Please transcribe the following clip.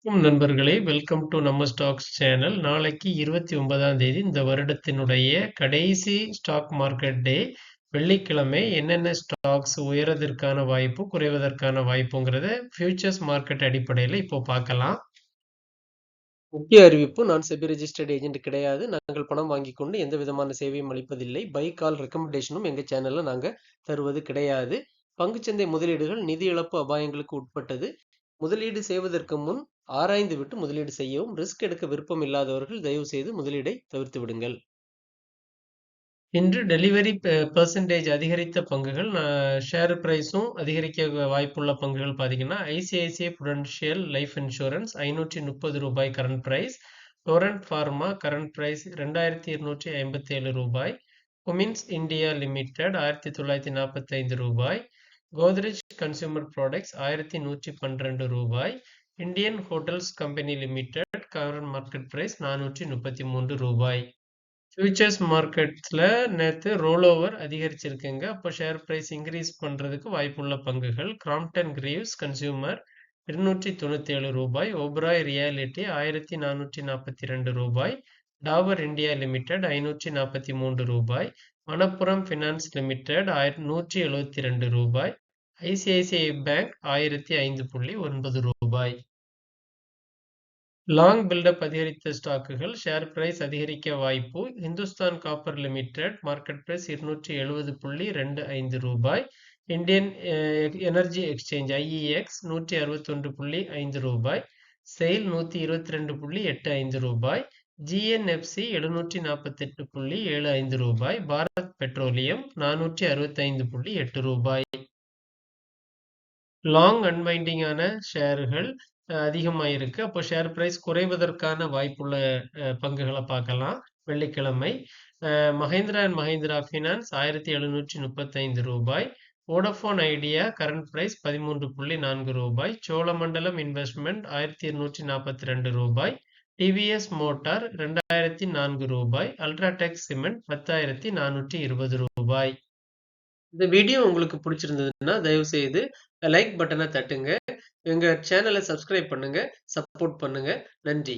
நண்பர்களே, welcome to நம்ம stocks channel. நாளைக்கு 29ஆம் தேதி இந்த வருடத்தினுடைய கடைசி ஸ்டாக் மார்க்கெட் டே. வெள்ளிக்கிழமை என்னென்ன ஸ்டாக்ஸ் உயர்வதற்கான வாய்ப்பு, குறைவதற்கான வாய்ப்புங்கிறத ஃபியூச்சர்ஸ் மார்க்கெட் அடிப்படையில் இப்போ பார்க்கலாம். முக்கிய அறிவிப்பு: நான் செபி ரெஜிஸ்டர்ட் ஏஜென்ட் கிடையாது. நாங்கள் பணம் வாங்கி கொண்டு எந்த விதமான சேவையும் அளிப்பதில்லை. பை கால் ரெக்கமெண்டேஷனும் எங்க சேனல்ல நாங்க தருவது கிடையாது. பங்குச்சந்தை முதலீடுகள் நிதி இழப்பு அபாயங்களுக்கு உட்பட்டது. முதலீடு செய்வதற்கு முன் ஆராய்ந்து விட்டு முதலீடு செய்யவும். ரிஸ்க் எடுக்க விருப்பம் இல்லாதவர்கள் தயவு செய்து முதலீடை தவிர்த்து விடுங்கள். இன்று டெலிவரி பெர்சன்டேஜ் அதிகரித்த பங்குகள், ஷேர் பிரைஸும் அதிகரிக்க வாய்ப்புள்ள பங்குகள் பார்த்தீங்கன்னா, ICICI prudential life insurance ₹530 current price. Torrent Pharma current price ₹2257. Cummins India limited ₹1945. Godrej consumer products ₹1112. Indian hotels company limited current market price ₹433. Futures மார்க்கெட்ஸ்ல நேற்று ரோல் ஓவர் அதிகரிச்சிருக்குங்க. அப்போ ஷேர் பிரைஸ் இன்க்ரீஸ் பண்றதுக்கு வாய்ப்புள்ள பங்குகள்: Crompton Greaves consumer ₹297. Oberoi realty ₹1442. Dabur India limited ₹543. Manappuram finance limited ₹172. ICICI bank ₹1005.9. Long buildup அதிகரித்த ஸ்டாக்குகள், share price அதிகரிக்க வாய்ப்பு: Hindustan copper limited market price ₹270.25. Indian energy exchange IEX ₹161.5. SAIL ₹122.85. GNFC ₹748.75. Bharat petroleum ₹465.8. Long அன்வைண்டிங்கான ஷேர்கள் அதிகமாக இருக்கு. அப்போ ஷேர் பிரைஸ் குறைவதற்கான வாய்ப்புள்ள பங்குகளை பார்க்கலாம். வெள்ளிக்கிழமை Mahindra and Mahindra finance ₹1735. Vodafone Idea current price ₹13.4. Cholamandalam investment ₹1242. TVS motor ₹2004. UltraTech cement ₹10,420. இந்த வீடியோ உங்களுக்கு பிடிச்சிருந்ததுன்னா தயவு செய்து லைக் பட்டனை தட்டுங்க. எங்க சேனலை சப்ஸ்கிரைப் பண்ணுங்க, சப்போர்ட் பண்ணுங்க. நன்றி.